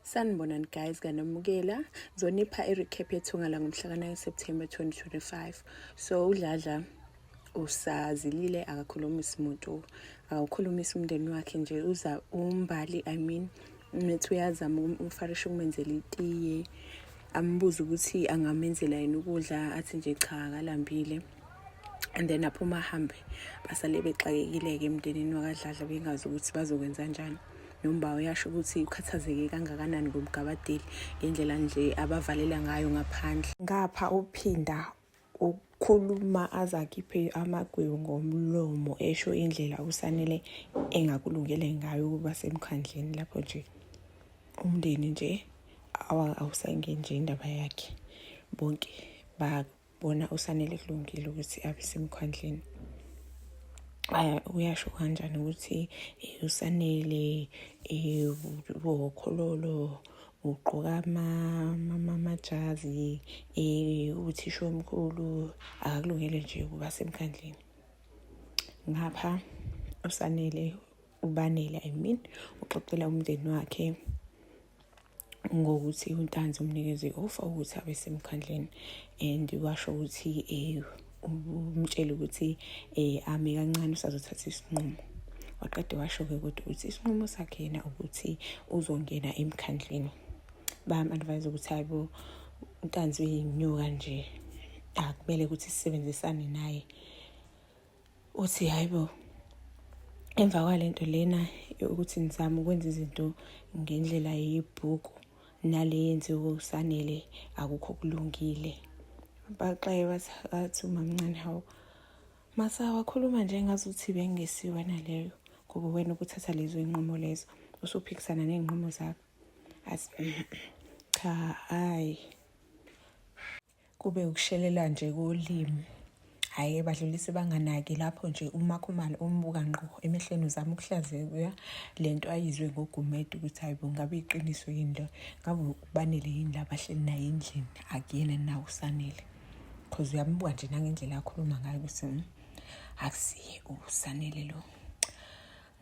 Sanibonani guys, kanamukela. Ngizonipha i-recap yethunga ngomhla ka-9 September 2025. So uDladla usazilile, akakhulumisi muntu, akakhulumisi umndeni wakhe nje, uza umbali umethi uyazama umfarisha ukumenzela itiye, ambuza ukuthi angamenzela yini ukudla, athi nje cha akalambile. And then aphuma ahambe, basale bexakekile-ke emndenini wakaDladla bengazi ukuthi bazokwenza njani. Nomba uyasho ukuthi ukhathazeke kangakanani ngomgabadeli ngendlela nje abavalela ngayo ngaphandle. Ngapha uphinda ukukhuluma azakhiphe amagwebu ngomlomo esho indlela uSanele engakulungele ngayo ukuba semkhandleni. Lapho nje umndeni nje awusangeni nje indaba yakhe, bonke babona uSanele kulungile ukuthi abe semkhandleni. Uyasho kanjani ukuthi uSanele ukhololo ugqoka amajazi, uthisha omkhulu akakulungele nje ukuba semkhandleni. Ngapha uSanele ubanele uxoxela umndeni wakhe ngokuthi uNtanzi umnikeze i-offer ukuthi abe semkhandleni, and washo ukuthi umtshela ukuthi ame kancane usazothatha isinqumo. Waqeda washo-ke kodwa ukuthi isinqumo sakhe yena ukuthi uzongena emkhandleni. Bam-advise ukuthi hayibo, uNtanzi uyinyoka nje, akumele ukuthi sisebenzisane naye. Uthi hayibo, emva kwalento lena ukuthi nizame ukwenza izinto ngendlela yebhuku, nale yenziwe uSanele akukho kulungile. Baxaye bathi umamncane, hawu Masa wakhuluma nje ngazuthi bengesiwe naleyo, ngoba wena ukuthatha lezo inqumo lezo usuphikisana ney'nqumo zakho. Cha, hayi, kube ukushelela nje kolimi. Hhayi, badlulise banganaki lapho nje uMakhumalo umbuka ngqo emehlweni, uzama ukuhlaziya lento ayizwe ngoGumede ukuthi hayibo ngabe iqiniso yini lo, ngabe ubanele yini la bahleli naye endlini, akuyena na uSanele. Because uyambuka nje nangendlela akhuluma ngayo ukuthi akusiye uSanele lo.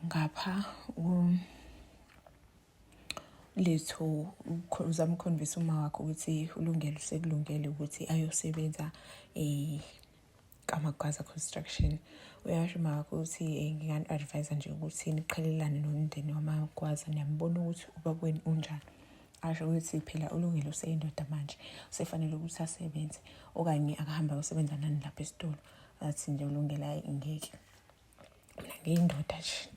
Ngapha letho uzama ukhonvisa uma wakho ukuthi ulungele, usekulungele ukuthi ayosebenza kaMagwaza Construction. Uyasho uma wakho ukuthi ngingani-advise nje ukuthi niqhelelane nomndeni waMagwaza, niyambona ukuthi ubabweni unjani. Asho ukuthi phela ulungile, useyindoda manje, usefanele ukuthi asebenze, okanye akahamba ayosebenza nani lapha esitolo. Athi nje ulungile, hayi ngeke, mina ngiyindoda nje,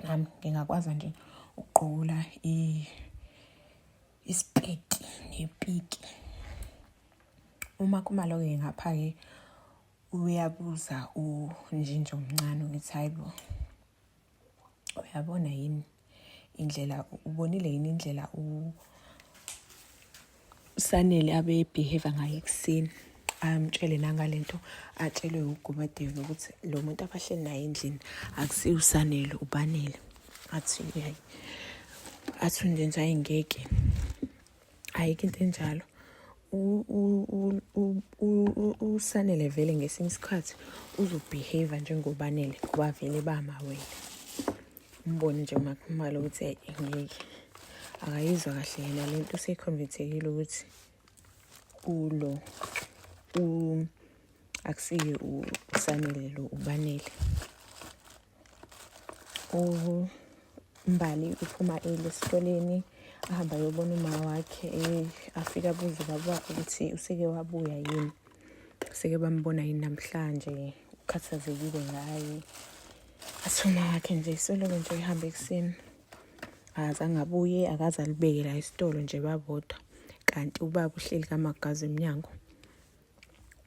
nami ngingakwazi nje ukuqola ispeti nepiki. uMakhumalo-ke ngapha-ke uyabuza uNjinja omncane ukuthi hayibo, uyabona yini indlela, ubonile yini indlela uSanele abe-behave ngayo ekuseni? Amtshele nangalento atshelwe uGumede ukuthi lo muntu abahleli naye endlini akusiyo uSanele, ubanele. Athi hayi, athi uNjinja ayingeke, ayikho into enjalo. uSanele vele ngesinye isikhathi uzobehave njengobanele ngoba vele bamawele. Umbone nje uMakhumalo ukuthi ngeke, akayizwa kahle yena lento, usekhonvithekile ukuthi ulo akusiye uSanele lo, ubanele. Mbali uphuma esikoleni ahamba ayobona uma wakhe, afika abuze ubaba wakhe ukuthi useke wabuya yini, useke bambona yini namhlanje, ukhathazekile ngaye. Athi uma wakhe nje isoloko nje ehamba ekuseni, azange abuye, akaze alibeke la esitolo nje babodwa. Kanti ubaba uhleli kaMagwaza emnyango,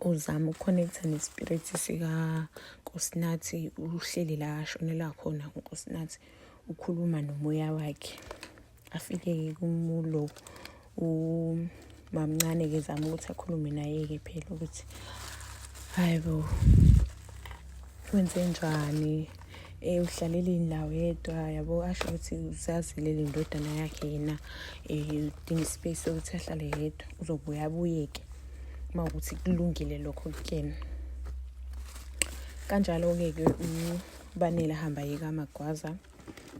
uzama ukukhonektha nespiriti sikaNkosinathi, uhleli la ashonela khona uNkosinathi, ukhuluma nomoya wakhe. Afike-ke kumulo umamncane-ke zama ukuthi akhulume naye-ke phela ukuthi hayibo, wenze njani, uhlaleleni la wedwa, yabo. Asho ukuthi usazile le ndodana yakhe yena, udinga ispace sokuthi ahlale yedwa, uzobuya abuyeke uma ukuthi kulungile lokho kuyena. Kanjalo-ke uBanele ahamba yeka Magwaza,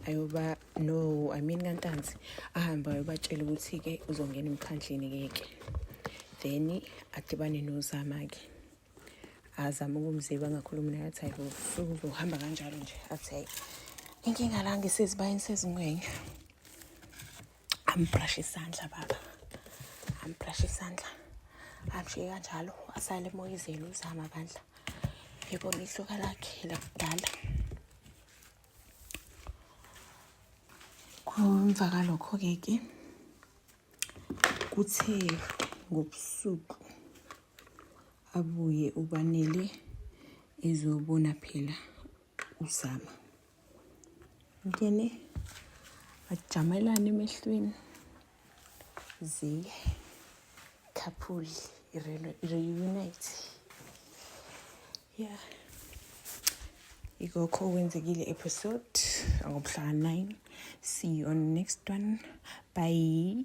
ayoba kaNtanzi ahambe ayobatshela ukuthi-ke uzongena emkhandlini-ke then adibane noZama-ke azama ukumziba angakhulumi naye athi hayi uzohamba kanjalo nje athi hayi inkinga la ngisezibayeni sezingwenya ambrashe isandla baba ambrashe isandla amshiye kanjalo asale emoyizela uZama bandla ebona ihloka lakhe lakudala. Emva kalokho-ke kuthe ngobusuku abuye uBanele ezobona phela uZama. Ngene bajamelana emehlweni couple reunite. Yeah. Ikokho kwenzekile episode ngomhla 9. See you on the next one. Bye.